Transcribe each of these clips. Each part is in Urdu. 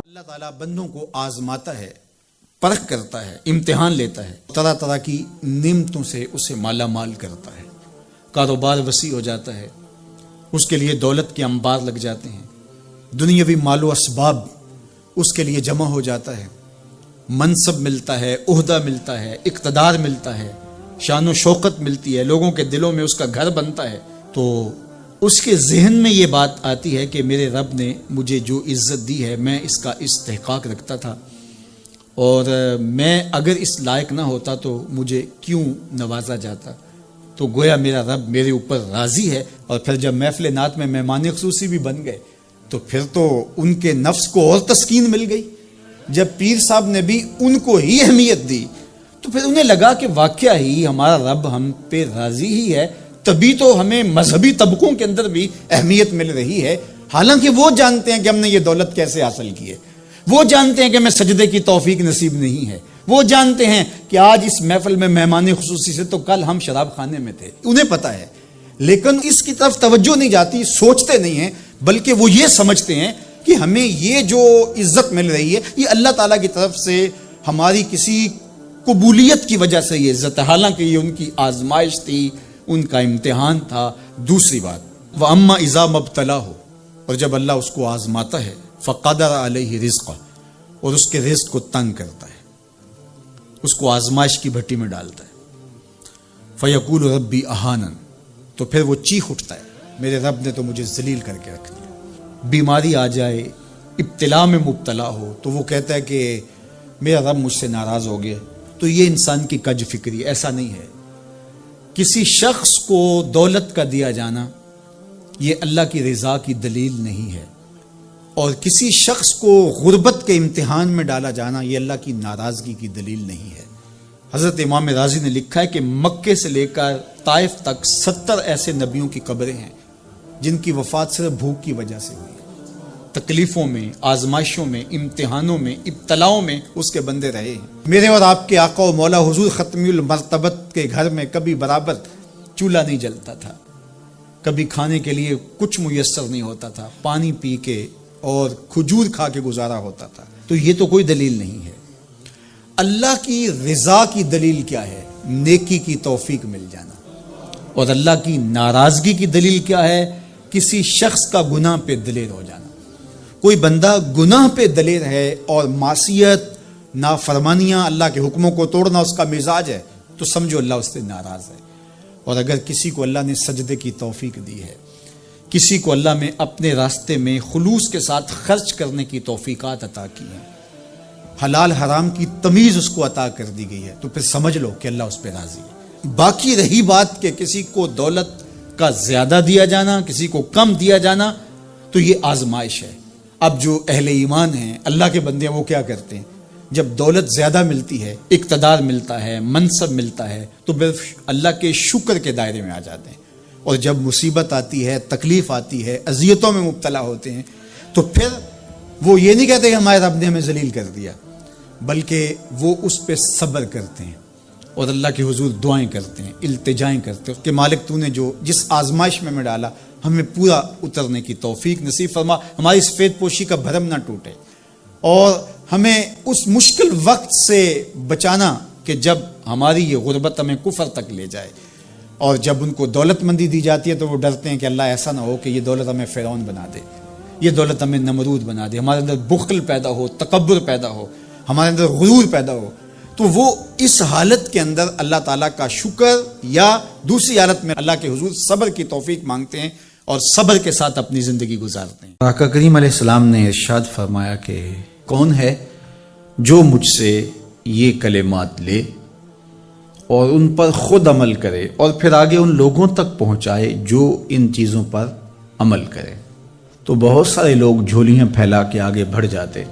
اللہ تعالیٰ بندوں کو آزماتا ہے، پرکھ کرتا ہے، امتحان لیتا ہے، طرح طرح کی نعمتوں سے اسے مالا مال کرتا ہے، کاروبار وسیع ہو جاتا ہے، اس کے لیے دولت کے انبار لگ جاتے ہیں، دنیاوی مال و اسباب اس کے لیے جمع ہو جاتا ہے، منصب ملتا ہے، عہدہ ملتا ہے، اقتدار ملتا ہے، شان و شوکت ملتی ہے، لوگوں کے دلوں میں اس کا گھر بنتا ہے، تو اس کے ذہن میں یہ بات آتی ہے کہ میرے رب نے مجھے جو عزت دی ہے میں اس کا استحقاق رکھتا تھا، اور میں اگر اس لائق نہ ہوتا تو مجھے کیوں نوازا جاتا، تو گویا میرا رب میرے اوپر راضی ہے۔ اور پھر جب محفل نعت میں مہمان خصوصی بھی بن گئے تو پھر تو ان کے نفس کو اور تسکین مل گئی۔ جب پیر صاحب نے بھی ان کو ہی اہمیت دی تو پھر انہیں لگا کہ واقعہ ہی ہمارا رب ہم پہ راضی ہی ہے، تبھی تو ہمیں مذہبی طبقوں کے اندر بھی اہمیت مل رہی ہے، حالانکہ وہ جانتے ہیں کہ ہم نے یہ دولت کیسے حاصل کی ہے، وہ جانتے ہیں کہ ہمیں سجدے کی توفیق نصیب نہیں ہے، وہ جانتے ہیں کہ آج اس محفل میں مہمان خصوصی سے تو کل ہم شراب خانے میں تھے، انہیں پتہ ہے، لیکن اس کی طرف توجہ نہیں جاتی، سوچتے نہیں ہیں، بلکہ وہ یہ سمجھتے ہیں کہ ہمیں یہ جو عزت مل رہی ہے یہ اللہ تعالیٰ کی طرف سے ہماری کسی قبولیت کی وجہ سے یہ عزت ہے، حالانکہ یہ ان کی آزمائش تھی، ان کا امتحان تھا۔ دوسری بات، وَأَمَّا إِذَا مَبْتَلَاهُ، اور جب اللہ اس کو آزماتا ہے، فَقَدَرَ عَلَيْهِ رِزْقَهُ، اور اس کے رزق کو تنگ کرتا ہے، اس کو آزمائش کی بھٹی میں ڈالتا ہے، فَيَقُولُ رَبِّي أَهَانَنِ، تو پھر وہ چیخ اٹھتا ہے، میرے رب نے تو مجھے ذلیل کر کے رکھ دیا۔ بیماری آ جائے، ابتلا میں مبتلا ہو تو وہ کہتا ہے کہ میرا رب مجھ سے ناراض ہو گیا، تو یہ انسان کی کج فکری، ایسا نہیں ہے۔ کسی شخص کو دولت کا دیا جانا یہ اللہ کی رضا کی دلیل نہیں ہے، اور کسی شخص کو غربت کے امتحان میں ڈالا جانا یہ اللہ کی ناراضگی کی دلیل نہیں ہے۔ حضرت امام رازی نے لکھا ہے کہ مکے سے لے کر طائف تک 70 ایسے نبیوں کی قبریں ہیں جن کی وفات صرف بھوک کی وجہ سے ہوئی، تکلیفوں میں، آزمائشوں میں، امتحانوں میں، ابتلاؤں میں اس کے بندے رہے ہیں۔ میرے اور آپ کے آقا و مولا حضور ختمی المرتبت کے گھر میں کبھی برابر چولہا نہیں جلتا تھا، کبھی کھانے کے لیے کچھ میسر نہیں ہوتا تھا، پانی پی کے اور کھجور کھا کے گزارا ہوتا تھا، تو یہ تو کوئی دلیل نہیں ہے۔ اللہ کی رضا کی دلیل کیا ہے؟ نیکی کی توفیق مل جانا، اور اللہ کی ناراضگی کی دلیل کیا ہے؟ کسی شخص کا گناہ پہ دلیر ہو جانا۔ کوئی بندہ گناہ پہ دلیر ہے اور معصیت، نافرمانیاں، اللہ کے حکموں کو توڑنا اس کا مزاج ہے، تو سمجھو اللہ اس سے ناراض ہے۔ اور اگر کسی کو اللہ نے سجدے کی توفیق دی ہے، کسی کو اللہ نے اپنے راستے میں خلوص کے ساتھ خرچ کرنے کی توفیقات عطا کی ہیں، حلال حرام کی تمیز اس کو عطا کر دی گئی ہے، تو پھر سمجھ لو کہ اللہ اس پہ راضی ہے۔ باقی رہی بات کہ کسی کو دولت کا زیادہ دیا جانا، کسی کو کم دیا جانا، تو یہ آزمائش ہے۔ اب جو اہل ایمان ہیں، اللہ کے بندے ہیں، وہ کیا کرتے ہیں؟ جب دولت زیادہ ملتی ہے، اقتدار ملتا ہے، منصب ملتا ہے، تو صرف اللہ کے شکر کے دائرے میں آ جاتے ہیں، اور جب مصیبت آتی ہے، تکلیف آتی ہے، اذیتوں میں مبتلا ہوتے ہیں، تو پھر وہ یہ نہیں کہتے کہ ہمارے رب نے ہمیں ذلیل کر دیا، بلکہ وہ اس پہ صبر کرتے ہیں اور اللہ کے حضور دعائیں کرتے ہیں، التجائیں کرتے ہیں کہ مالک تو نے جو جس آزمائش میں ڈالا ہمیں پورا اترنے کی توفیق نصیب فرما، ہماری سفید پوشی کا بھرم نہ ٹوٹے، اور ہمیں اس مشکل وقت سے بچانا کہ جب ہماری یہ غربت ہمیں کفر تک لے جائے، اور جب ان کو دولت مندی دی جاتی ہے تو وہ ڈرتے ہیں کہ اللہ ایسا نہ ہو کہ یہ دولت ہمیں فرعون بنا دے، یہ دولت ہمیں نمرود بنا دے، ہمارے اندر بخل پیدا ہو، تکبر پیدا ہو، ہمارے اندر غرور پیدا ہو، تو وہ اس حالت کے اندر اللہ تعالیٰ کا شکر یا دوسری حالت میں اللہ کے حضور صبر کی توفیق مانگتے ہیں اور صبر کے ساتھ اپنی زندگی گزارتے ہیں۔ آقا کریم علیہ السلام نے ارشاد فرمایا کہ کون ہے جو مجھ سے یہ کلمات لے اور ان پر خود عمل کرے اور پھر آگے ان لوگوں تک پہنچائے جو ان چیزوں پر عمل کرے۔ تو بہت سارے لوگ جھولیاں پھیلا کے آگے بڑھ جاتے،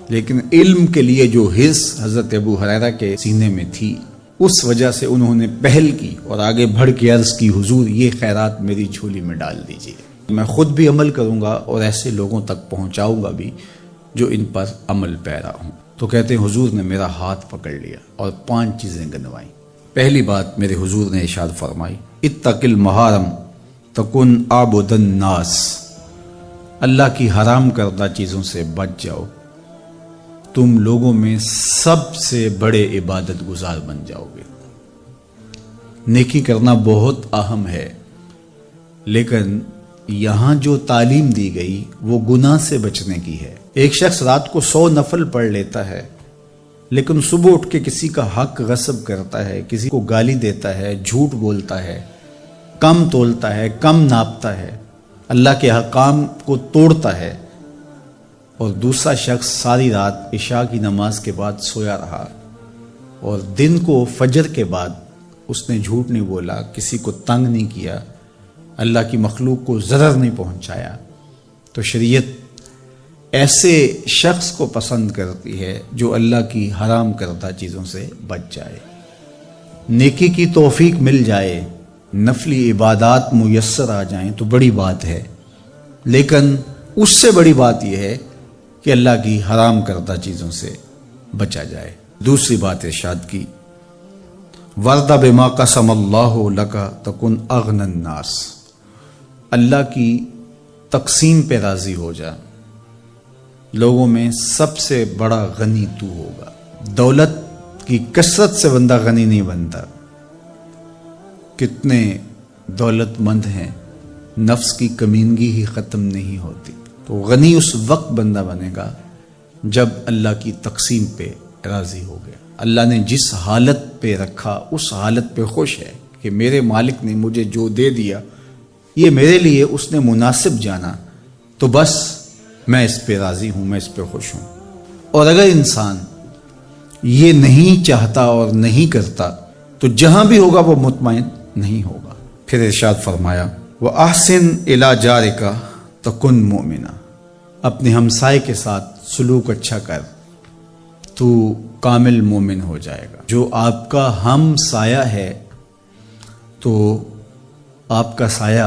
لیکن علم کے لیے جو حرص حضرت ابو ہریرہ کے سینے میں تھی، اس وجہ سے انہوں نے پہل کی اور آگے بڑھ کے عرض کی، حضور یہ خیرات میری جھولی میں ڈال دیجیے، میں خود بھی عمل کروں گا اور ایسے لوگوں تک پہنچاؤں گا بھی جو ان پر عمل پیرا ہوں۔ تو کہتے ہیں حضور نے میرا ہاتھ پکڑ لیا اور 5 چیزیں گنوائیں۔ پہلی بات میرے حضور نے ارشاد فرمائی، اتق المحارم تکن عابد الناس، اللہ کی حرام کردہ چیزوں سے بچ جاؤ، تم لوگوں میں سب سے بڑے عبادت گزار بن جاؤ گے۔ نیکی کرنا بہت اہم ہے، لیکن یہاں جو تعلیم دی گئی وہ گناہ سے بچنے کی ہے۔ ایک شخص رات کو 100 نفل پڑھ لیتا ہے، لیکن صبح اٹھ کے کسی کا حق غصب کرتا ہے، کسی کو گالی دیتا ہے، جھوٹ بولتا ہے، کم تولتا ہے، کم ناپتا ہے، اللہ کے احکام کو توڑتا ہے، اور دوسرا شخص ساری رات عشاء کی نماز کے بعد سویا رہا اور دن کو فجر کے بعد اس نے جھوٹ نہیں بولا، کسی کو تنگ نہیں کیا، اللہ کی مخلوق کو ضرر نہیں پہنچایا، تو شریعت ایسے شخص کو پسند کرتی ہے جو اللہ کی حرام کردہ چیزوں سے بچ جائے۔ نیکی کی توفیق مل جائے، نفلی عبادات میسر آ جائیں تو بڑی بات ہے، لیکن اس سے بڑی بات یہ ہے کہ اللہ کی حرام کردہ چیزوں سے بچا جائے۔ دوسری بات ارشاد کی، وَرْضَ بِمَا قَسَمَ اللَّهُ لَكَ تَكُنْ أَغْنَى النَّاسِ، اللہ کی تقسیم پہ راضی ہو جا، لوگوں میں سب سے بڑا غنی تو ہوگا۔ دولت کی کثرت سے بندہ غنی نہیں بنتا، کتنے دولت مند ہیں، نفس کی کمینگی ہی ختم نہیں ہوتی۔ تو غنی اس وقت بندہ بنے گا جب اللہ کی تقسیم پہ راضی ہو گیا، اللہ نے جس حالت پہ رکھا اس حالت پہ خوش ہے کہ میرے مالک نے مجھے جو دے دیا یہ میرے لیے اس نے مناسب جانا، تو بس میں اس پہ راضی ہوں، میں اس پہ خوش ہوں۔ اور اگر انسان یہ نہیں چاہتا اور نہیں کرتا تو جہاں بھی ہوگا وہ مطمئن نہیں ہوگا۔ پھر ارشاد فرمایا، وَأَحْسِنْ إِلَى جَارِكَ تَكُنْ مُؤْمِنًا، اپنے ہمسائے کے ساتھ سلوک اچھا کر تو کامل مومن ہو جائے گا۔ جو آپ کا ہم سایہ ہے تو آپ کا سایہ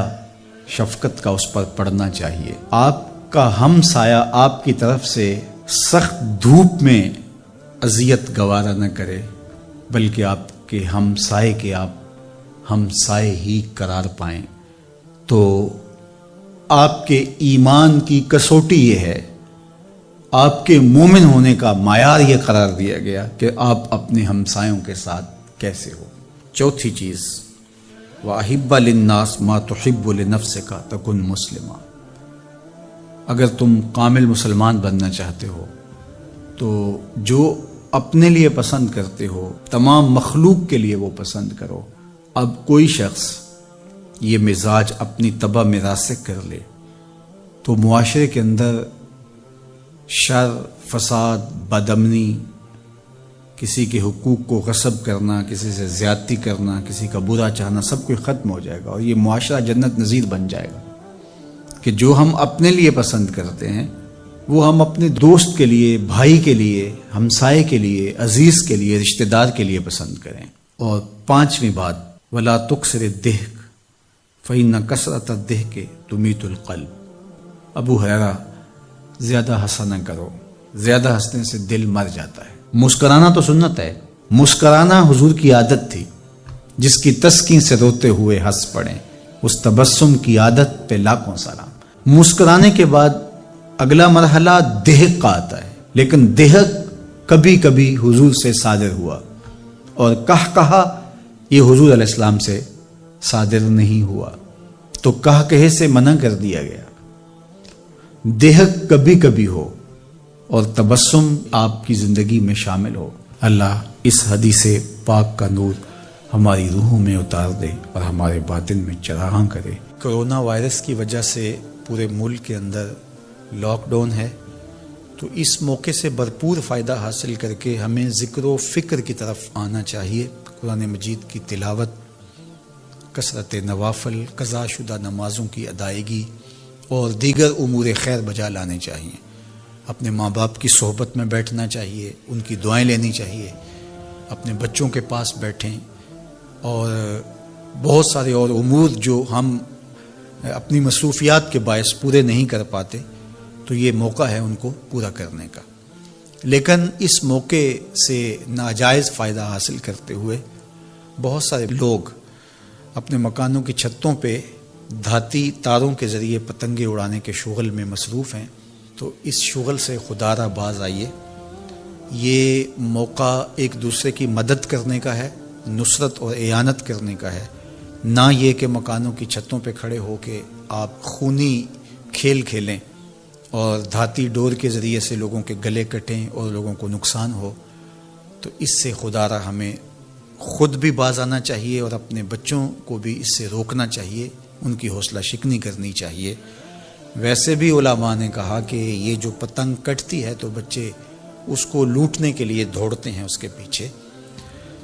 شفقت کا اس پر پڑنا چاہیے۔ آپ کا ہم سایہ آپ کی طرف سے سخت دھوپ میں اذیت گوارا نہ کرے، بلکہ آپ کے ہم سائے کے آپ ہم سائے ہی قرار پائیں، تو آپ کے ایمان کی کسوٹی یہ ہے، آپ کے مومن ہونے کا معیار یہ قرار دیا گیا کہ آپ اپنے ہمسایوں کے ساتھ کیسے ہو۔ چوتھی چیز، وَأَحِبَّ لِلنَّاسِ مَا تُحِبُّ لِنَفْسِكَ تَكُنْ مُسْلِمًا، اگر تم کامل مسلمان بننا چاہتے ہو تو جو اپنے لیے پسند کرتے ہو تمام مخلوق کے لیے وہ پسند کرو۔ اب کوئی شخص یہ مزاج اپنی طبع میں راسخ کر لے تو معاشرے کے اندر شر، فساد، بدامنی، کسی کے حقوق کو غصب کرنا، کسی سے زیادتی کرنا، کسی کا برا چاہنا، سب کچھ ختم ہو جائے گا، اور یہ معاشرہ جنت نظیر بن جائے گا کہ جو ہم اپنے لیے پسند کرتے ہیں وہ ہم اپنے دوست کے لیے، بھائی کے لیے، ہمسائے کے لیے، عزیز کے لیے، رشتہ دار کے لیے پسند کریں۔ اور پانچویں بات، وَلَا تُكْثِرِ الضِّحْكَ فَإِنَّ كَثْرَةَ الضِّحْكِ تُمِيتُ الْقَلْبَ، ابو ہریرہ، زیادہ ہنسا نہ کرو، زیادہ ہنسنے سے دل مر جاتا ہے۔ مسکرانا تو سنت ہے، مسکرانا حضور کی عادت تھی، جس کی تسکین سے روتے ہوئے ہنس پڑیں، اس تبسم کی عادت پہ لاکھوں سلام۔ مسکرانے کے بعد اگلا مرحلہ دہک کا آتا ہے، لیکن دہک کبھی کبھی حضور سے صادر ہوا، اور کہا یہ حضور علیہ السلام سے صادر نہیں ہوا، تو کہے سے منع کر دیا گیا۔ دہک کبھی کبھی ہو اور تبسم آپ کی زندگی میں شامل ہو۔ اللہ اس حدیث پاک کا نور ہماری روحوں میں اتار دے اور ہمارے باطن میں چراغاں کرے۔ کرونا وائرس کی وجہ سے پورے ملک کے اندر لاک ڈاؤن ہے، تو اس موقع سے بھرپور فائدہ حاصل کر کے ہمیں ذکر و فکر کی طرف آنا چاہیے۔ قرآن مجید کی تلاوت، کثرت نوافل، قضا شدہ نمازوں کی ادائیگی اور دیگر امور خیر بجا لانے چاہیے۔ اپنے ماں باپ کی صحبت میں بیٹھنا چاہیے، ان کی دعائیں لینی چاہیے، اپنے بچوں کے پاس بیٹھیں، اور بہت سارے اور امور جو ہم اپنی مصروفیات کے باعث پورے نہیں کر پاتے، تو یہ موقع ہے ان کو پورا کرنے کا۔ لیکن اس موقع سے ناجائز فائدہ حاصل کرتے ہوئے بہت سارے لوگ اپنے مکانوں کی چھتوں پہ دھاتی تاروں کے ذریعے پتنگیں اڑانے کے شغل میں مصروف ہیں، تو اس شغل سے خدا را باز آئیے۔ یہ موقع ایک دوسرے کی مدد کرنے کا ہے، نصرت اور اعانت کرنے کا ہے، نہ یہ کہ مکانوں کی چھتوں پہ کھڑے ہو کے آپ خونی کھیل کھیلیں اور دھاتی ڈور کے ذریعے سے لوگوں کے گلے کٹیں اور لوگوں کو نقصان ہو۔ تو اس سے خدا را ہمیں خود بھی باز آنا چاہیے اور اپنے بچوں کو بھی اس سے روکنا چاہیے، ان کی حوصلہ شکنی کرنی چاہیے۔ ویسے بھی علماء نے کہا کہ یہ جو پتنگ کٹتی ہے تو بچے اس کو لوٹنے کے لیے دوڑتے ہیں اس کے پیچھے،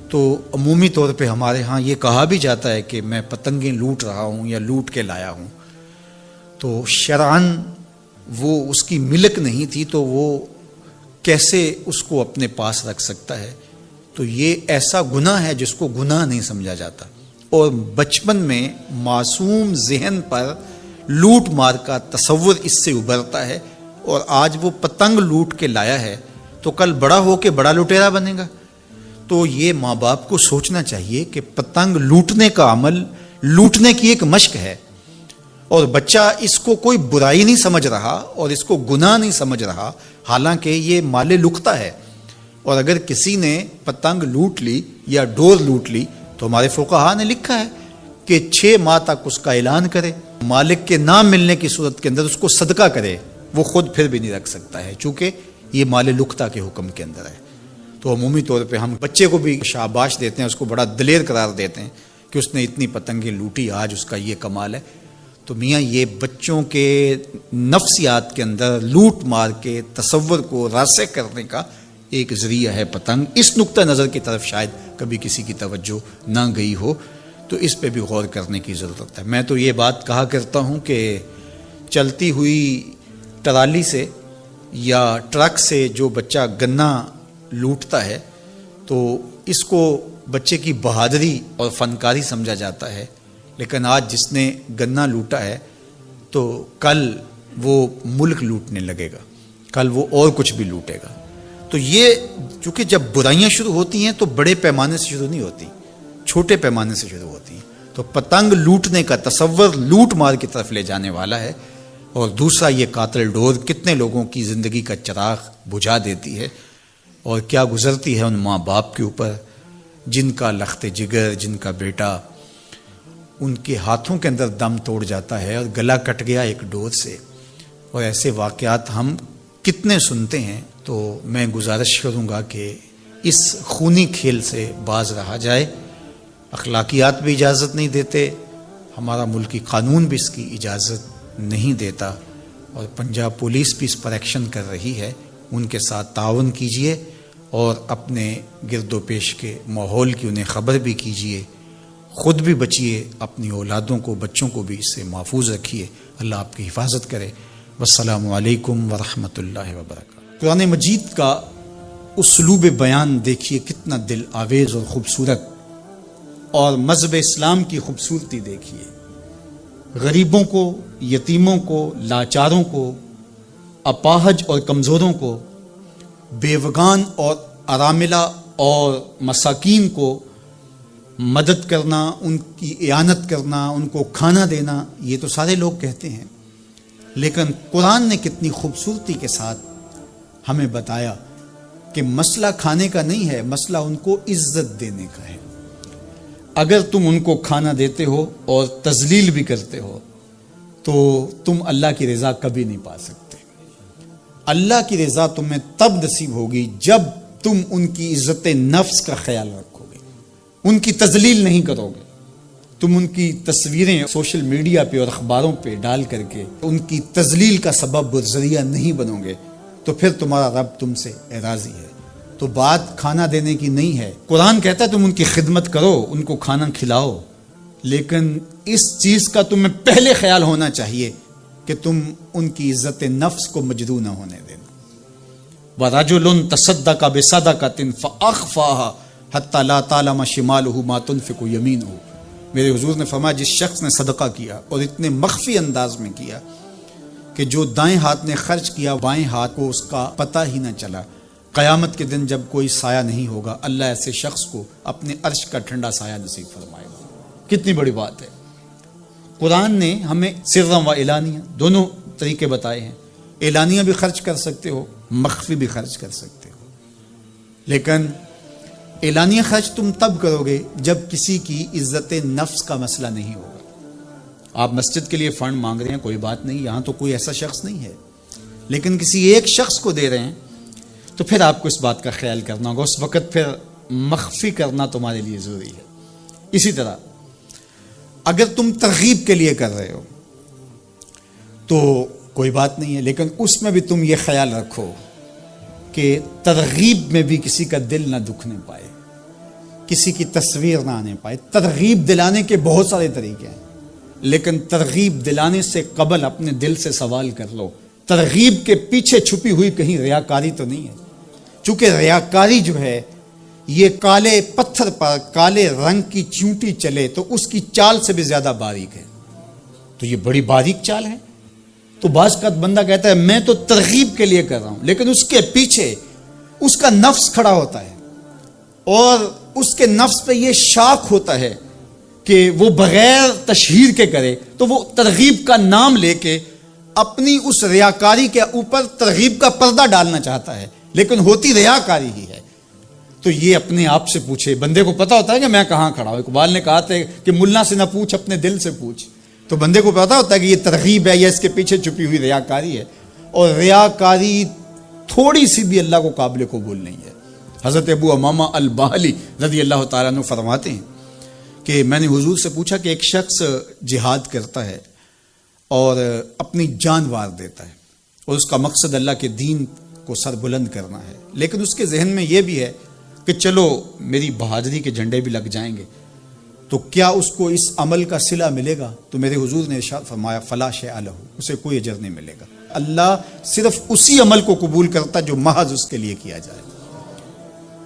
تو عمومی طور پہ ہمارے ہاں یہ کہا بھی جاتا ہے کہ میں پتنگیں لوٹ رہا ہوں یا لوٹ کے لایا ہوں، تو شرعاً وہ اس کی ملک نہیں تھی تو وہ کیسے اس کو اپنے پاس رکھ سکتا ہے؟ تو یہ ایسا گناہ ہے جس کو گناہ نہیں سمجھا جاتا، اور بچپن میں معصوم ذہن پر لوٹ مار کا تصور اس سے ابھرتا ہے، اور آج وہ پتنگ لوٹ کے لایا ہے تو کل بڑا ہو کے بڑا لٹیرا بنے گا۔ تو یہ ماں باپ کو سوچنا چاہیے کہ پتنگ لوٹنے کا عمل لوٹنے کی ایک مشق ہے، اور بچہ اس کو کوئی برائی نہیں سمجھ رہا اور اس کو گناہ نہیں سمجھ رہا، حالانکہ یہ مال لقطہ ہے۔ اور اگر کسی نے پتنگ لوٹ لی یا ڈور لوٹ لی تو ہمارے فقہا نے لکھا ہے کہ 6 ماہ تک اس کا اعلان کرے، مالک کے نہ ملنے کی صورت کے اندر اس کو صدقہ کرے، وہ خود پھر بھی نہیں رکھ سکتا ہے چونکہ یہ مال لقطہ کے حکم کے اندر ہے۔ تو عمومی طور پہ ہم بچے کو بھی شاباش دیتے ہیں، اس کو بڑا دلیر قرار دیتے ہیں کہ اس نے اتنی پتنگیں لوٹی، آج اس کا یہ کمال ہے۔ تو میاں یہ بچوں کے نفسیات کے اندر لوٹ مار کے تصور کو راسخ کرنے کا ایک ذریعہ ہے پتنگ۔ اس نقطہ نظر کی طرف شاید کبھی کسی کی توجہ نہ گئی ہو، تو اس پہ بھی غور کرنے کی ضرورت ہے۔ میں تو یہ بات کہا کرتا ہوں کہ چلتی ہوئی ٹرالی سے یا ٹرک سے جو بچہ گنا لوٹتا ہے تو اس کو بچے کی بہادری اور فنکاری سمجھا جاتا ہے، لیکن آج جس نے گنا لوٹا ہے تو کل وہ ملک لوٹنے لگے گا، کل وہ اور کچھ بھی لوٹے گا۔ تو یہ چونکہ جب برائیاں شروع ہوتی ہیں تو بڑے پیمانے سے شروع نہیں ہوتی، چھوٹے پیمانے سے شروع ہوتی ہیں۔ تو پتنگ لوٹنے کا تصور لوٹ مار کی طرف لے جانے والا ہے، اور دوسرا یہ قاتل ڈور کتنے لوگوں کی زندگی کا چراغ بجھا دیتی ہے، اور کیا گزرتی ہے ان ماں باپ کے اوپر جن کا لخت جگر، جن کا بیٹا ان کے ہاتھوں کے اندر دم توڑ جاتا ہے اور گلا کٹ گیا ایک ڈور سے۔ اور ایسے واقعات ہم کتنے سنتے ہیں۔ تو میں گزارش کروں گا کہ اس خونی کھیل سے باز رہا جائے۔ اخلاقیات بھی اجازت نہیں دیتے، ہمارا ملکی قانون بھی اس کی اجازت نہیں دیتا، اور پنجاب پولیس بھی اس پر ایکشن کر رہی ہے۔ ان کے ساتھ تعاون کیجئے اور اپنے گرد و پیش کے ماحول کی انہیں خبر بھی کیجئے، خود بھی بچیے، اپنی اولادوں کو، بچوں کو بھی اس سے محفوظ رکھیے۔ اللہ آپ کی حفاظت کرے۔ والسلام علیکم ورحمۃ اللہ وبرکاتہ۔ قرآن مجید کا اسلوب بیان دیکھیے کتنا دل آویز اور خوبصورت، اور مذہب اسلام کی خوبصورتی دیکھیے۔ غریبوں کو، یتیموں کو، لاچاروں کو، اپاہج اور کمزوروں کو، بیوگان اور اراملہ اور مساکین کو مدد کرنا، ان کی اعانت کرنا، ان کو کھانا دینا، یہ تو سارے لوگ کہتے ہیں، لیکن قرآن نے کتنی خوبصورتی کے ساتھ ہمیں بتایا کہ مسئلہ کھانے کا نہیں ہے، مسئلہ ان کو عزت دینے کا ہے۔ اگر تم ان کو کھانا دیتے ہو اور تذلیل بھی کرتے ہو تو تم اللہ کی رضا کبھی نہیں پا سکتے۔ اللہ کی رضا تمہیں تب نصیب ہوگی جب تم ان کی عزت نفس کا خیال رکھو گے، ان کی تذلیل نہیں کرو گے، تم ان کی تصویریں سوشل میڈیا پہ اور اخباروں پہ ڈال کر کے ان کی تذلیل کا سبب اور ذریعہ نہیں بنو گے، تو پھر تمہارا رب تم سے راضی ہے۔ تو بات کھانا دینے کی نہیں ہے، قرآن کہتا ہے تم ان کی خدمت کرو، ان کو کھانا کھلاؤ، لیکن اس چیز کا تمہیں پہلے خیال ہونا چاہیے کہ تم ان کی عزت نفس کو مجروح نہ ہونے دینا۔ وَرَجُلٌ تَصَدَّقَ بِصَدَقَةٍ فَأَخْفَاهَا حَتَّى لَا تَعْلَمَ شِمَالُهُ مَا تُنْفِقُ يَمِينُهُ۔ میرے حضور نے فرمایا جس شخص نے صدقہ کیا اور اتنے مخفی انداز میں کیا کہ جو دائیں ہاتھ نے خرچ کیا بائیں ہاتھ کو اس کا پتہ ہی نہ چلا، قیامت کے دن جب کوئی سایہ نہیں ہوگا اللہ ایسے شخص کو اپنے عرش کا ٹھنڈا سایہ نصیب فرمائے گا۔ کتنی بڑی بات ہے۔ قرآن نے ہمیں سرًا و اعلانیہ دونوں طریقے بتائے ہیں. اعلانیہ بھی خرچ کر سکتے ہو، مخفی بھی خرچ کر سکتے ہو، لیکن اعلانیہ خرچ تم تب کرو گے جب کسی کی عزت نفس کا مسئلہ نہیں ہوگا. آپ مسجد کے لیے فنڈ مانگ رہے ہیں، کوئی بات نہیں، یہاں تو کوئی ایسا شخص نہیں ہے، لیکن کسی ایک شخص کو دے رہے ہیں تو پھر آپ کو اس بات کا خیال کرنا ہوگا. اس وقت پھر مخفی کرنا تمہارے لیے ضروری ہے. اسی طرح اگر تم ترغیب کے لیے کر رہے ہو تو کوئی بات نہیں ہے، لیکن اس میں بھی تم یہ خیال رکھو کہ ترغیب میں بھی کسی کا دل نہ دکھنے پائے، کسی کی تصویر نہ آنے پائے. ترغیب دلانے کے بہت سارے طریقے ہیں، لیکن ترغیب دلانے سے قبل اپنے دل سے سوال کر لو ترغیب کے پیچھے چھپی ہوئی کہیں ریاکاری تو نہیں ہے. چونکہ ریاکاری جو ہے یہ کالے پتھر پر کالے رنگ کی چونٹی چلے تو اس کی چال سے بھی زیادہ باریک ہے. تو یہ بڑی باریک چال ہے. تو بعض کا بندہ کہتا ہے میں تو ترغیب کے لیے کر رہا ہوں، لیکن اس کے پیچھے اس کا نفس کھڑا ہوتا ہے اور اس کے نفس پہ یہ شاک ہوتا ہے کہ وہ بغیر تشہیر کے کرے، تو وہ ترغیب کا نام لے کے اپنی اس ریاکاری کے اوپر ترغیب کا پردہ ڈالنا چاہتا ہے، لیکن ہوتی ریاکاری ہی ہے. تو یہ اپنے آپ سے پوچھے. بندے کو پتا ہوتا ہے کہ میں کہاں کھڑا ہوں. اقبال نے کہا تھا کہ ملا سے نہ پوچھ اپنے دل سے پوچھ. تو بندے کو پتا ہوتا ہے کہ یہ ترغیب ہے یا اس کے پیچھے چھپی ہوئی ریاکاری ہے، اور ریاکاری تھوڑی سی بھی اللہ کو قابل قبول نہیں ہے. حضرت ابو امامہ الباہلی رضی اللہ تعالیٰ عنہ فرماتے ہیں کہ میں نے حضور سے پوچھا کہ ایک شخص جہاد کرتا ہے اور اپنی جان وار دیتا ہے اور اس کا مقصد اللہ کے دین کو سر بلند کرنا ہے، لیکن اس کے ذہن میں یہ بھی ہے کہ چلو میری بہادری کے جھنڈے بھی لگ جائیں گے، تو کیا اس کو اس عمل کا صلہ ملے گا؟ تو میرے حضور نے ارشاد فرمایا فلا شیء لہ، اسے کوئی اجر نہیں ملے گا. اللہ صرف اسی عمل کو قبول کرتا جو محض اس کے لیے کیا جائے.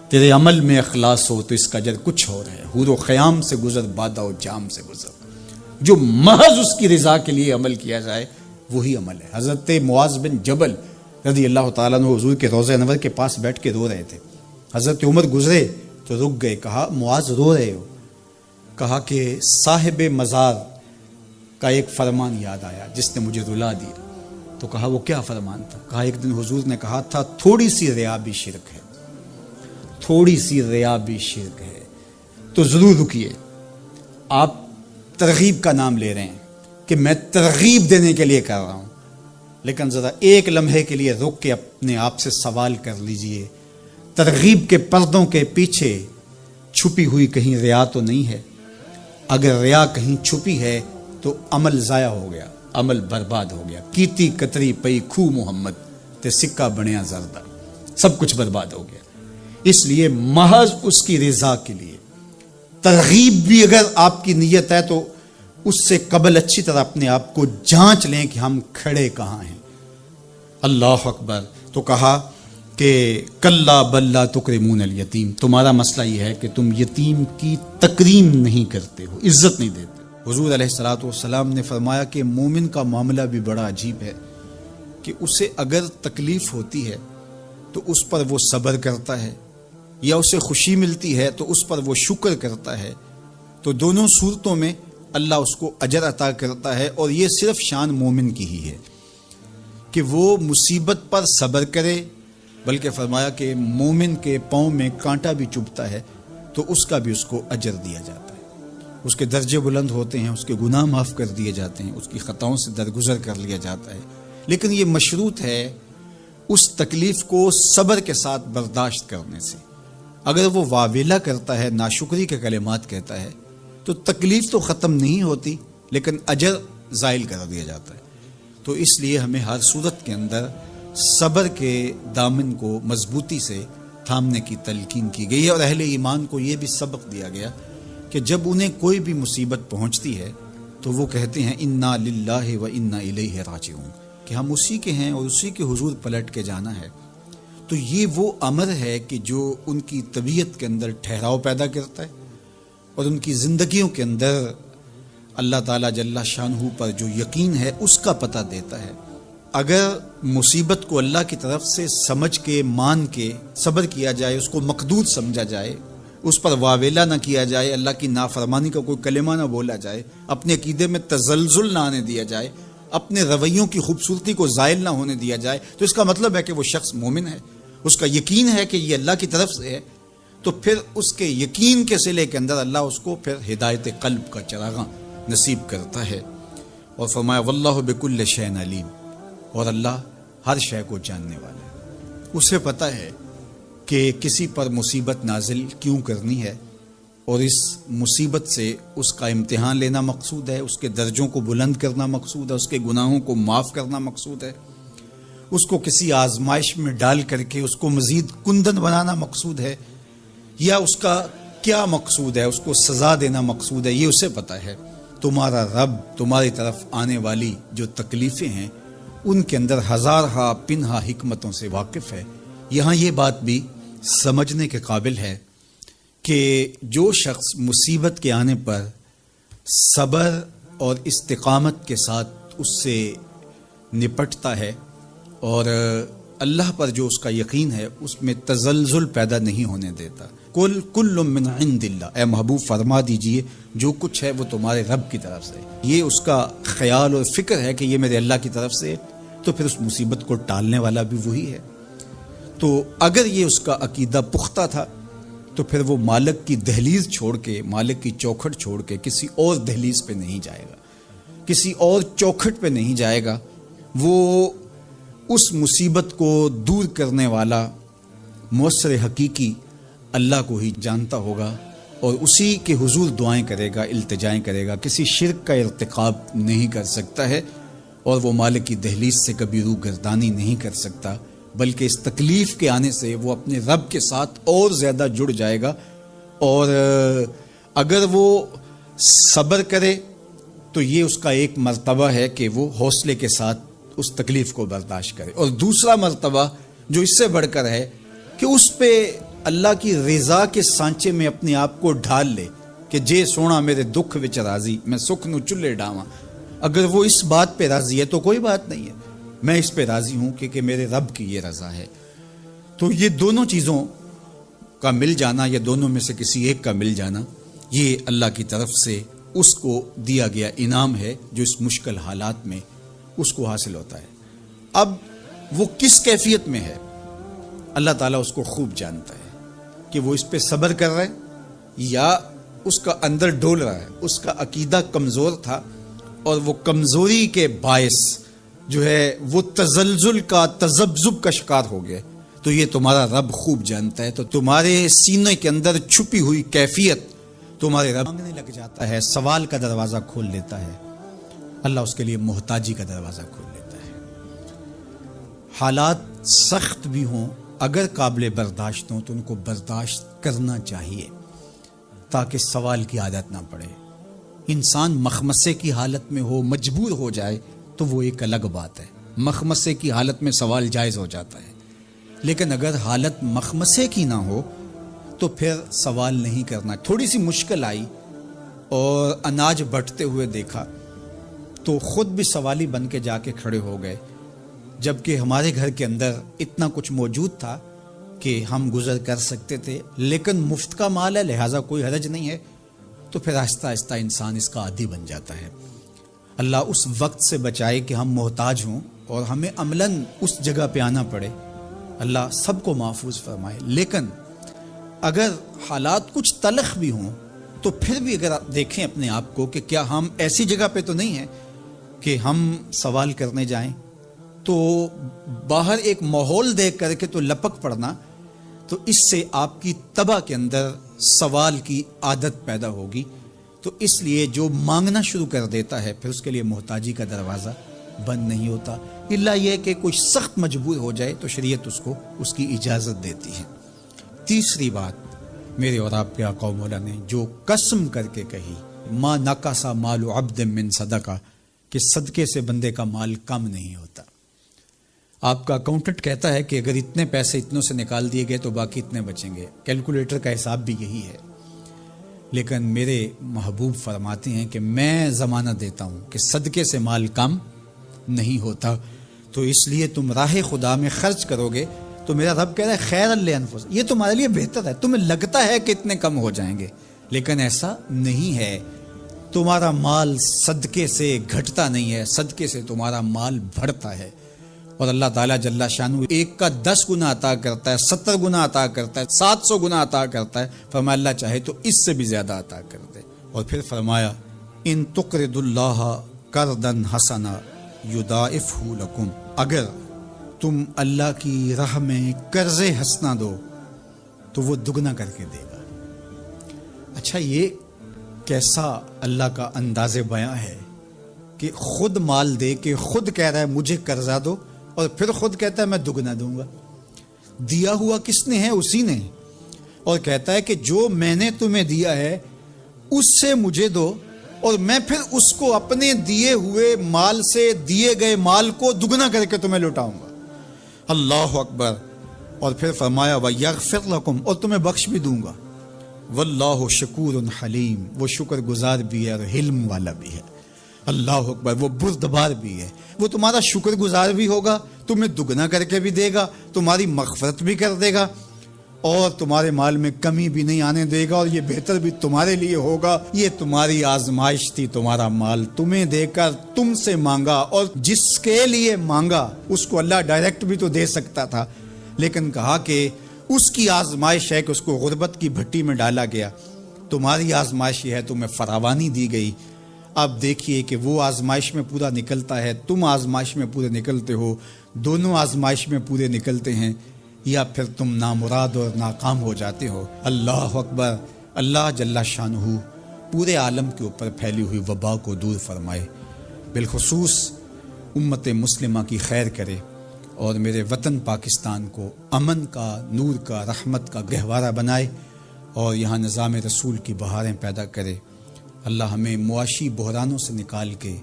تیرے عمل میں اخلاص ہو تو اس کا اجر کچھ اور ہے. حور و خیام سے گزر، بادہ و جام سے گزر. جو محض اس کی رضا کے لیے عمل کیا جائے وہی عمل ہے. حضرت معاذ بن جبل رضی اللہ تعالیٰ عنہ حضور کے روضہ انور کے پاس بیٹھ کے رو رہے تھے. حضرت عمر گزرے تو رک گئے. کہا معاذ رو رہے ہو؟ کہا کہ صاحب مزار کا ایک فرمان یاد آیا جس نے مجھے رلا دیا. تو کہا وہ کیا فرمان تھا؟ کہا ایک دن حضور نے کہا تھا تھوڑی سی ریا بھی شرک ہے، تھوڑی سی ریا بھی شرک ہے. تو ضرور رکیے. آپ ترغیب کا نام لے رہے ہیں کہ میں ترغیب دینے کے لیے کر رہا ہوں، لیکن ذرا ایک لمحے کے لیے رک کے اپنے آپ سے سوال کر لیجئے ترغیب کے پردوں کے پیچھے چھپی ہوئی کہیں ریا تو نہیں ہے؟ اگر ریا کہیں چھپی ہے تو عمل ضائع ہو گیا، عمل برباد ہو گیا. کیتی کتری پئی کھو محمد تے سکہ بنیا زردہ، سب کچھ برباد ہو گیا. اس لیے محض اس کی رضا کے لیے ترغیب بھی اگر آپ کی نیت ہے تو اس سے قبل اچھی طرح اپنے آپ کو جانچ لیں کہ ہم کھڑے کہاں ہیں. اللہ اکبر. تو کہا کہ کلا بل لا تکرمون الیتیم، تمہارا مسئلہ یہ ہے کہ تم یتیم کی تکریم نہیں کرتے ہو، عزت نہیں دیتے. حضور علیہ الصلوۃ والسلام نے فرمایا کہ مومن کا معاملہ بھی بڑا عجیب ہے کہ اسے اگر تکلیف ہوتی ہے تو اس پر وہ صبر کرتا ہے، یا اسے خوشی ملتی ہے تو اس پر وہ شکر کرتا ہے. تو دونوں صورتوں میں اللہ اس کو اجر عطا کرتا ہے. اور یہ صرف شان مومن کی ہی ہے کہ وہ مصیبت پر صبر کرے، بلکہ فرمایا کہ مومن کے پاؤں میں کانٹا بھی چبھتا ہے تو اس کا بھی اس کو اجر دیا جاتا ہے. اس کے درجے بلند ہوتے ہیں، اس کے گناہ معاف کر دیے جاتے ہیں، اس کی خطاؤں سے درگزر کر لیا جاتا ہے. لیکن یہ مشروط ہے اس تکلیف کو صبر کے ساتھ برداشت کرنے سے. اگر وہ واویلا کرتا ہے، ناشکری کے کلمات کہتا ہے، تو تکلیف تو ختم نہیں ہوتی لیکن اجر زائل کر دیا جاتا ہے. تو اس لیے ہمیں ہر صورت کے اندر صبر کے دامن کو مضبوطی سے تھامنے کی تلقین کی گئی ہے. اور اہل ایمان کو یہ بھی سبق دیا گیا کہ جب انہیں کوئی بھی مصیبت پہنچتی ہے تو وہ کہتے ہیں انا للہ و انا الیہ راجعون، کہ ہم اسی کے ہیں اور اسی کے حضور پلٹ کے جانا ہے. تو یہ وہ امر ہے کہ جو ان کی طبیعت کے اندر ٹھہراؤ پیدا کرتا ہے اور ان کی زندگیوں کے اندر اللہ تعالیٰ جل شانہ پر جو یقین ہے اس کا پتہ دیتا ہے. اگر مصیبت کو اللہ کی طرف سے سمجھ کے مان کے صبر کیا جائے، اس کو مقدور سمجھا جائے، اس پر واویلا نہ کیا جائے، اللہ کی نافرمانی کا کوئی کلمہ نہ بولا جائے، اپنے عقیدے میں تزلزل نہ آنے دیا جائے، اپنے رویوں کی خوبصورتی کو زائل نہ ہونے دیا جائے، تو اس کا مطلب ہے کہ وہ شخص مومن ہے، اس کا یقین ہے کہ یہ اللہ کی طرف سے ہے، تو پھر اس کے یقین کے صلے کے اندر اللہ اس کو پھر ہدایت قلب کا چراغاں نصیب کرتا ہے۔ اور فرمایا واللہ بکل شیء علیم، اور اللہ ہر شے کو جاننے والا ہے، اسے پتہ ہے کہ کسی پر مصیبت نازل کیوں کرنی ہے، اور اس مصیبت سے اس کا امتحان لینا مقصود ہے، اس کے درجوں کو بلند کرنا مقصود ہے، اس کے گناہوں کو معاف کرنا مقصود ہے، اس کو کسی آزمائش میں ڈال کر کے اس کو مزید کندن بنانا مقصود ہے، یا اس کا کیا مقصود ہے، اس کو سزا دینا مقصود ہے، یہ اسے پتہ ہے۔ تمہارا رب تمہاری طرف آنے والی جو تکلیفیں ہیں ان کے اندر ہزارہا پنہا حکمتوں سے واقف ہے۔ یہاں یہ بات بھی سمجھنے کے قابل ہے کہ جو شخص مصیبت کے آنے پر صبر اور استقامت کے ساتھ اس سے نپٹتا ہے اور اللہ پر جو اس کا یقین ہے اس میں تزلزل پیدا نہیں ہونے دیتا، کل من عند اللہ، اے محبوب فرما دیجئے جو کچھ ہے وہ تمہارے رب کی طرف سے، یہ اس کا خیال اور فکر ہے کہ یہ میرے اللہ کی طرف سے، تو پھر اس مصیبت کو ٹالنے والا بھی وہی ہے۔ تو اگر یہ اس کا عقیدہ پختہ تھا تو پھر وہ مالک کی دہلیز چھوڑ کے، مالک کی چوکھٹ چھوڑ کے کسی اور دہلیز پہ نہیں جائے گا، کسی اور چوکھٹ پہ نہیں جائے گا، وہ اس مصیبت کو دور کرنے والا مؤثر حقیقی اللہ کو ہی جانتا ہوگا اور اسی کے حضور دعائیں کرے گا، التجائیں کرے گا، کسی شرک کا ارتکاب نہیں کر سکتا ہے، اور وہ مالک کی دہلیز سے کبھی روح گردانی نہیں کر سکتا، بلکہ اس تکلیف کے آنے سے وہ اپنے رب کے ساتھ اور زیادہ جڑ جائے گا، اور اگر وہ صبر کرے تو یہ اس کا ایک مرتبہ ہے کہ وہ حوصلے کے ساتھ اس تکلیف کو برداشت کرے، اور دوسرا مرتبہ جو اس سے بڑھ کر ہے کہ اس پہ اللہ کی رضا کے سانچے میں اپنے آپ کو ڈھال لے کہ جے سونا میرے دکھ وچ راضی، میں سکھ نو چلے ڈاواں۔ اگر وہ اس بات پہ راضی ہے تو کوئی بات نہیں ہے، میں اس پہ راضی ہوں کہ میرے رب کی یہ رضا ہے۔ تو یہ دونوں چیزوں کا مل جانا یا دونوں میں سے کسی ایک کا مل جانا، یہ اللہ کی طرف سے اس کو دیا گیا انعام ہے جو اس مشکل حالات میں اس کو حاصل ہوتا ہے۔ اب وہ کس کیفیت میں ہے اللہ تعالیٰ اس کو خوب جانتا ہے کہ وہ اس پہ صبر کر رہا ہے یا اس کا اندر ڈول رہا ہے، اس کا عقیدہ کمزور تھا اور وہ کمزوری کے باعث جو ہے وہ تزلزل کا، تذبذب کا شکار ہو گیا، تو یہ تمہارا رب خوب جانتا ہے۔ تو تمہارے سینے کے اندر چھپی ہوئی کیفیت تمہارے رب مانگنے لگ جاتا ہے، سوال کا دروازہ کھول دیتا ہے، اللہ اس کے لیے محتاجی کا دروازہ کھول دیتا ہے۔ حالات سخت بھی ہوں، اگر قابل برداشت ہوں تو ان کو برداشت کرنا چاہیے تاکہ سوال کی عادت نہ پڑے۔ انسان مخمصے کی حالت میں ہو، مجبور ہو جائے تو وہ ایک الگ بات ہے، مخمصے کی حالت میں سوال جائز ہو جاتا ہے، لیکن اگر حالت مخمصے کی نہ ہو تو پھر سوال نہیں کرنا۔ تھوڑی سی مشکل آئی اور اناج بٹتے ہوئے دیکھا تو خود بھی سوالی بن کے جا کے کھڑے ہو گئے، جبکہ ہمارے گھر کے اندر اتنا کچھ موجود تھا کہ ہم گزر کر سکتے تھے، لیکن مفت کا مال ہے لہٰذا کوئی حرج نہیں ہے، تو پھر آہستہ آہستہ انسان اس کا عادی بن جاتا ہے۔ اللہ اس وقت سے بچائے کہ ہم محتاج ہوں اور ہمیں عملاً اس جگہ پہ آنا پڑے، اللہ سب کو محفوظ فرمائے۔ لیکن اگر حالات کچھ تلخ بھی ہوں تو پھر بھی اگر آپ دیکھیں اپنے آپ کو کہ کیا ہم ایسی جگہ پہ تو نہیں ہیں کہ ہم سوال کرنے جائیں، تو باہر ایک ماحول دیکھ کر کے تو لپک پڑنا، تو اس سے آپ کی طبع کے اندر سوال کی عادت پیدا ہوگی، تو اس لیے جو مانگنا شروع کر دیتا ہے پھر اس کے لیے محتاجی کا دروازہ بند نہیں ہوتا، الا یہ کہ کوئی سخت مجبور ہو جائے تو شریعت اس کو اس کی اجازت دیتی ہے۔ تیسری بات میرے اور آپ کے آقا و مولا نے جو قسم کر کے کہی، ما نقص مال عبد من صدقہ، کہ صدقے سے بندے کا مال کم نہیں ہوتا۔ آپ کا اکاؤنٹنٹ کہتا ہے کہ اگر اتنے پیسے اتنوں سے نکال دیے گئے تو باقی اتنے بچیں گے، کیلکولیٹر کا حساب بھی یہی ہے، لیکن میرے محبوب فرماتے ہیں کہ میں ضمانت دیتا ہوں کہ صدقے سے مال کم نہیں ہوتا، تو اس لیے تم راہ خدا میں خرچ کرو گے تو میرا رب کہہ رہا ہے خیر لانفسکم، یہ تمہارے لیے بہتر ہے. تمہیں لگتا ہے کہ اتنے کم ہو جائیں گے، لیکن ایسا نہیں ہے. تمہارا مال صدقے سے گھٹتا نہیں ہے، صدقے سے تمہارا مال بڑھتا ہے. اور اللہ تعالیٰ جل شانہ ایک کا 10 گنا عطا کرتا ہے، 70 گنا عطا کرتا ہے، 700 گنا عطا کرتا ہے. فرمایا اللہ چاہے تو اس سے بھی زیادہ عطا کر دے. اور پھر فرمایا ان تقرضوا اللہ قرضا حسنا یضاعفہ لکم، اگر تم اللہ کی راہ میں قرض حسنہ دو تو وہ دگنا کر کے دے گا. اچھا، یہ کیسا اللہ کا انداز بیاں ہے کہ خود مال دے کے خود کہہ رہا ہے مجھے قرضہ دو، اور پھر خود کہتا ہے میں دگنا دوں گا. دیا ہوا کس نے ہے؟ اسی نے. اور کہتا ہے کہ جو میں نے تمہیں دیا ہے اس سے مجھے دو، اور میں پھر اس کو اپنے دیے ہوئے مال سے دیے گئے مال کو دگنا کر کے تمہیں لوٹاؤں گا. اللہ اکبر. اور پھر فرمایا وَيَغْفِرْ لَكُمْ، اور تمہیں بخش بھی دوں گا. واللہ شکور حلیم، وہ شکر گزار بھی ہے اور حلم والا بھی ہے. اللہ اکبر. وہ بردبار بھی ہے، وہ تمہارا شکر گزار بھی ہوگا، تمہیں دگنا کر کے بھی دے گا، تمہاری مغفرت بھی کر دے گا، اور تمہارے مال میں کمی بھی نہیں آنے دے گا، اور یہ بہتر بھی تمہارے لیے ہوگا. یہ تمہاری آزمائش تھی، تمہارا مال تمہیں دے کر تم سے مانگا، اور جس کے لیے مانگا اس کو اللہ ڈائریکٹ بھی تو دے سکتا تھا، لیکن کہا کہ اس کی آزمائش ہے کہ اس کو غربت کی بھٹی میں ڈالا گیا. تمہاری آزمائش یہ ہے، تمہیں فراوانی دی گئی. اب دیکھیے کہ وہ آزمائش میں پورا نکلتا ہے، تم آزمائش میں پورے نکلتے ہو، دونوں آزمائش میں پورے نکلتے ہیں، یا پھر تم نامراد اور ناکام ہو جاتے ہو. اللہ اکبر. اللہ جل شانہ پورے عالم کے اوپر پھیلی ہوئی وبا کو دور فرمائے، بالخصوص امت مسلمہ کی خیر کرے، اور میرے وطن پاکستان کو امن کا، نور کا، رحمت کا گہوارہ بنائے، اور یہاں نظام رسول کی بہاریں پیدا کرے. اللہ ہمیں معاشی بحرانوں سے نکال کے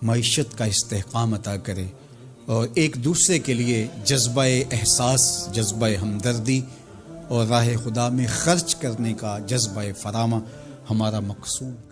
معیشت کا استحکام عطا کرے، اور ایک دوسرے کے لیے جذبہ احساس، جذبہ ہمدردی اور راہ خدا میں خرچ کرنے کا جذبہ فراواں ہمارا مقصود